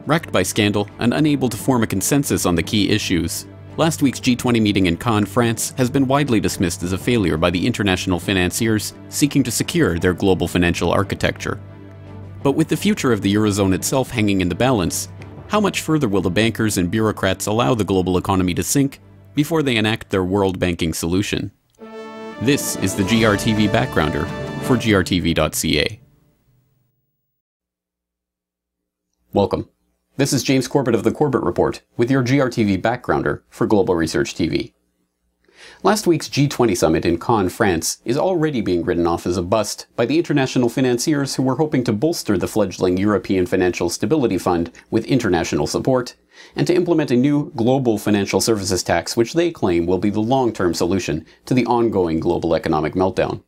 Wrecked by scandal and unable to form a consensus on the key issues, last week's G20 meeting in Cannes, France has been widely dismissed as a failure by the international financiers seeking to secure their global financial architecture. But with the future of the Eurozone itself hanging in the balance, how much further will the bankers and bureaucrats allow the global economy to sink before they enact their world banking solution? This is the GRTV Backgrounder for grtv.ca. Welcome. This is James Corbett of the Corbett Report with your GRTV Backgrounder for Global Research TV. Last week's G20 Summit in Cannes, France is already being written off as a bust by the international financiers who were hoping to bolster the fledgling European Financial Stability Fund with international support, and to implement a new global financial services tax which they claim will be the long-term solution to the ongoing global economic meltdown.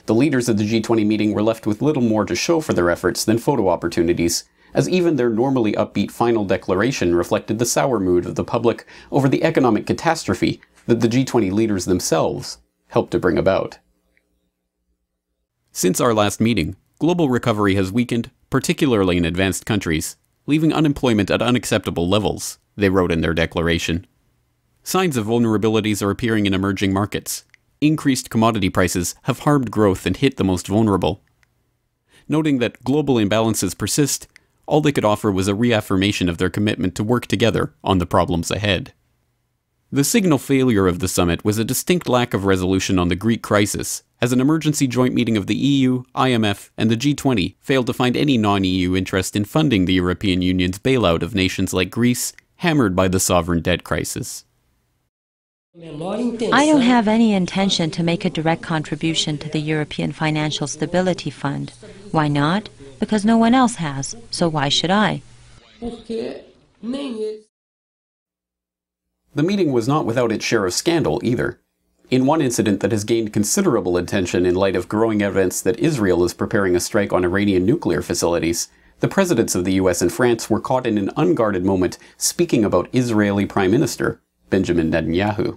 The leaders of the G20 meeting were left with little more to show for their efforts than photo opportunities, as even their normally upbeat final declaration reflected the sour mood of the public over the economic catastrophe that the G20 leaders themselves helped to bring about. Since our last meeting, global recovery has weakened, particularly in advanced countries, leaving unemployment at unacceptable levels, they wrote in their declaration. Signs of vulnerabilities are appearing in emerging markets. Increased commodity prices have harmed growth and hit the most vulnerable. Noting that global imbalances persist, all they could offer was a reaffirmation of their commitment to work together on the problems ahead. The signal failure of the summit was a distinct lack of resolution on the Greek crisis, as an emergency joint meeting of the EU, IMF, and the G20 failed to find any non-EU interest in funding the European Union's bailout of nations like Greece, hammered by the sovereign debt crisis. I don't have any intention to make a direct contribution to the European Financial Stability Fund. Why not? Because no one else has, so why should I? The meeting was not without its share of scandal either. In one incident that has gained considerable attention in light of growing evidence that Israel is preparing a strike on Iranian nuclear facilities, the presidents of the US and France were caught in an unguarded moment speaking about Israeli Prime Minister Benjamin Netanyahu.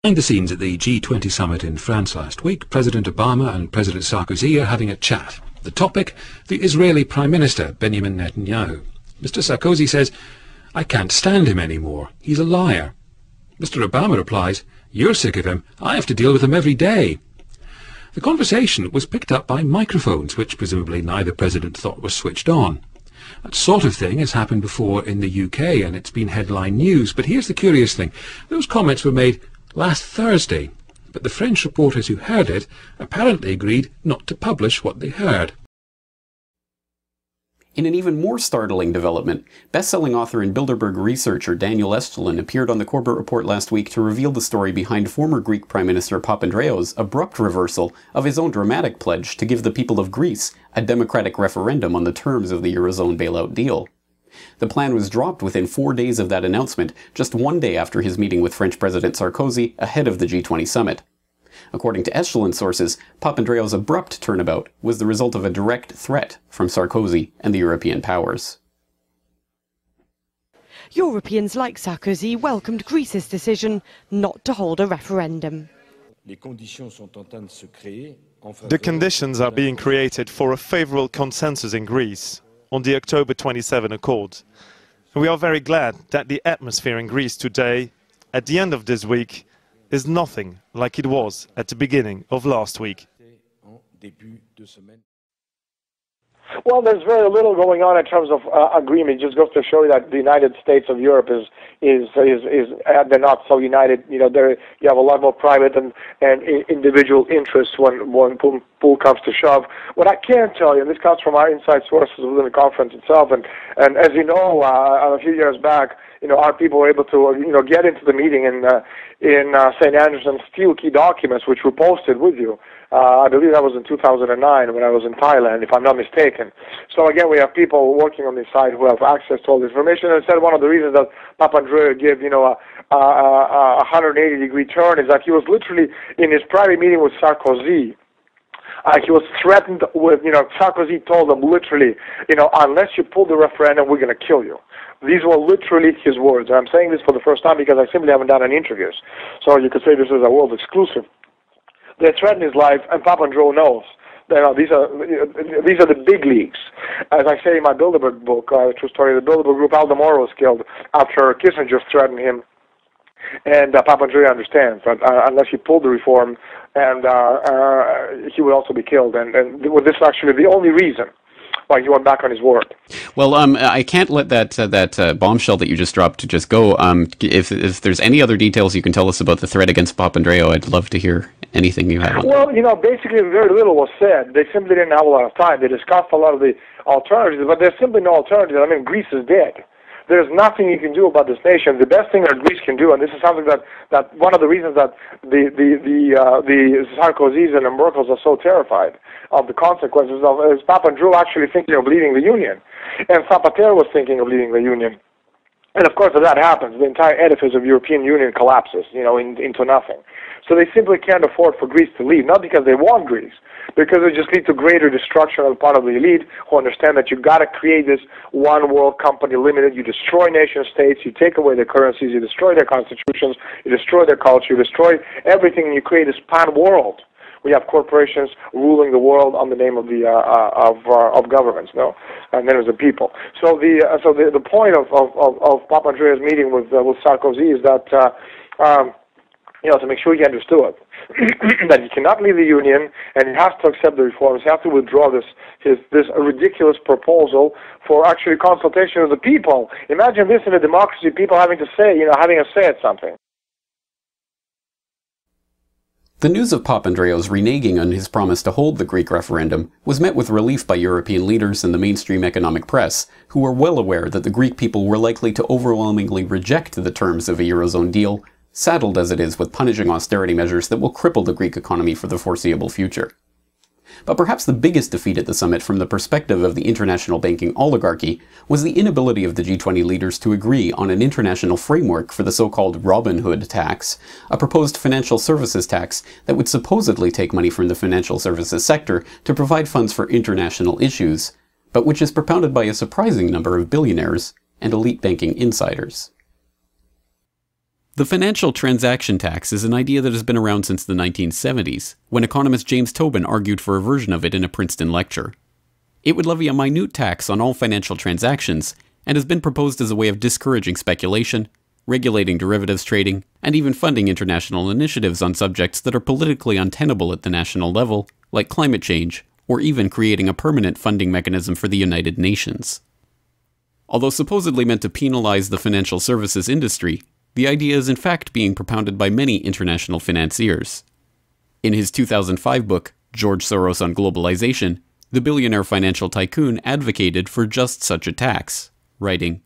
Behind the scenes at the G20 Summit in France last week, President Obama and President Sarkozy are having a chat. The topic, the Israeli Prime Minister, Benjamin Netanyahu. Mr. Sarkozy says, "I can't stand him anymore. He's a liar." Mr. Obama replies, "You're sick of him. I have to deal with him every day." The conversation was picked up by microphones, which presumably neither president thought was switched on. That sort of thing has happened before in the UK, and it's been headline news. But here's the curious thing. Those comments were made last Thursday, but the French reporters who heard it apparently agreed not to publish what they heard. In an even more startling development, best-selling author and Bilderberg researcher Daniel Estulin appeared on the Corbett Report last week to reveal the story behind former Greek Prime Minister Papandreou's abrupt reversal of his own dramatic pledge to give the people of Greece a democratic referendum on the terms of the Eurozone bailout deal. The plan was dropped within 4 days of that announcement, just one day after his meeting with French President Sarkozy ahead of the G20 summit. According to Estulin sources, Papandreou's abrupt turnabout was the result of a direct threat from Sarkozy and the European powers. Europeans like Sarkozy welcomed Greece's decision not to hold a referendum. The conditions are being created for a favourable consensus in Greece on the October 27 Accord. And we are very glad that the atmosphere in Greece today, at the end of this week, is nothing like it was at the beginning of last week. Well, there's very little going on in terms of agreement. It just goes to show you that the United States of Europe is they're not so united. You know, you have a lot more private and individual interests when pull comes to shove. What I can tell you, and this comes from our inside sources within the conference itself, and as you know, a few years back, our people were able to get into the meeting in St. Andrews and steal key documents, which were posted with you. I believe that was in 2009 when I was in Thailand, if I'm not mistaken. So again, we have people working on this side who have access to all this information. And said one of the reasons that Papandreou gave, a 180-degree turn is that he was literally in his private meeting with Sarkozy. He was threatened with, Sarkozy told him literally, unless you pull the referendum, we're going to kill you. These were literally his words. And I'm saying this for the first time because I simply haven't done any interviews. So you could say this is a world exclusive. They threatened his life, and Papandreou knows these are the big leagues. As I say in my Bilderberg book, true story of the Bilderberg Group, Aldemoro was killed after Kissinger threatened him. And Papandreou understands that unless he pulled the reform, and he would also be killed. And this is actually the only reason why he went back on his word. Well, I can't let that bombshell that you just dropped just go. If there's any other details you can tell us about the threat against Papandreou, I'd love to hear anything you have. Well, basically very little was said. They simply didn't have a lot of time. They discussed a lot of the alternatives, but there's simply no alternative. I mean, Greece is dead. There's nothing you can do about this nation. The best thing that Greece can do, and this is something that one of the reasons that the Sarkozys and the Merkels are so terrified of the consequences of, is Papandreou actually thinking of leaving the Union, and Zapatero was thinking of leaving the Union. And of course, if that happens, the entire edifice of European Union collapses, into nothing. So they simply can't afford for Greece to leave, not because they want Greece, because it just leads to greater destruction on the part of the elite who understand that you've got to create this one world company limited. You destroy nation states, you take away their currencies, you destroy their constitutions, you destroy their culture, you destroy everything, and you create this pan world. We have corporations ruling the world on the name of the of governments, and then there's the people. So the point of Papandreou's meeting with Sarkozy is that to make sure he understood that he cannot leave the Union, and he has to accept the reforms. He has to withdraw this ridiculous proposal for actually consultation with the people. Imagine this in a democracy: people having a say at something. The news of Papandreou's reneging on his promise to hold the Greek referendum was met with relief by European leaders and the mainstream economic press, who were well aware that the Greek people were likely to overwhelmingly reject the terms of a Eurozone deal, saddled as it is with punishing austerity measures that will cripple the Greek economy for the foreseeable future. But perhaps the biggest defeat at the summit from the perspective of the international banking oligarchy was the inability of the G20 leaders to agree on an international framework for the so-called Robin Hood tax, a proposed financial services tax that would supposedly take money from the financial services sector to provide funds for international issues, but which is propounded by a surprising number of billionaires and elite banking insiders. The financial transaction tax is an idea that has been around since the 1970s, when economist James Tobin argued for a version of it in a Princeton lecture. It would levy a minute tax on all financial transactions, and has been proposed as a way of discouraging speculation, regulating derivatives trading, and even funding international initiatives on subjects that are politically untenable at the national level, like climate change, or even creating a permanent funding mechanism for the United Nations. Although supposedly meant to penalize the financial services industry, the idea is in fact being propounded by many international financiers. In his 2005 book, George Soros on Globalization, the billionaire financial tycoon advocated for just such a tax, writing,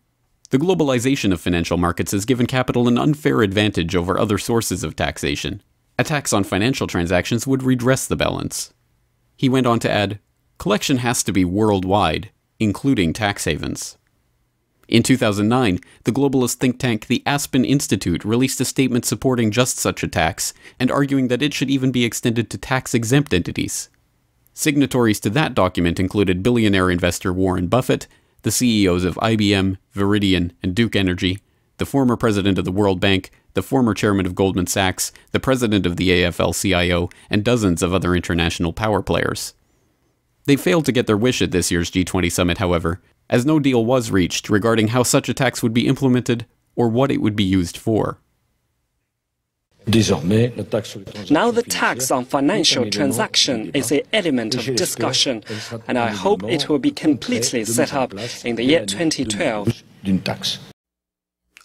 "The globalization of financial markets has given capital an unfair advantage over other sources of taxation. A tax on financial transactions would redress the balance." He went on to add, "Collection has to be worldwide, including tax havens." In 2009, the globalist think tank the Aspen Institute released a statement supporting just such a tax and arguing that it should even be extended to tax-exempt entities. Signatories to that document included billionaire investor Warren Buffett, the CEOs of IBM, Veridian, and Duke Energy, the former president of the World Bank, the former chairman of Goldman Sachs, the president of the AFL-CIO, and dozens of other international power players. They failed to get their wish at this year's G20 Summit, however, as no deal was reached regarding how such a tax would be implemented or what it would be used for. Now the tax on financial transaction is an element of discussion, and I hope it will be completely set up in the year 2012.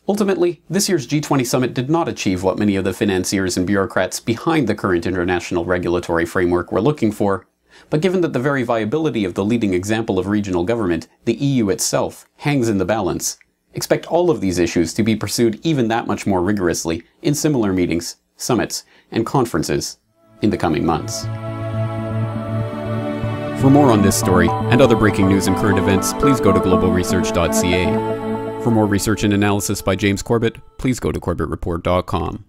Ultimately, this year's G20 Summit did not achieve what many of the financiers and bureaucrats behind the current international regulatory framework were looking for. But given that the very viability of the leading example of regional government, the EU itself, hangs in the balance, expect all of these issues to be pursued even that much more rigorously in similar meetings, summits, and conferences in the coming months. For more on this story and other breaking news and current events, please go to globalresearch.ca. For more research and analysis by James Corbett, please go to corbettreport.com.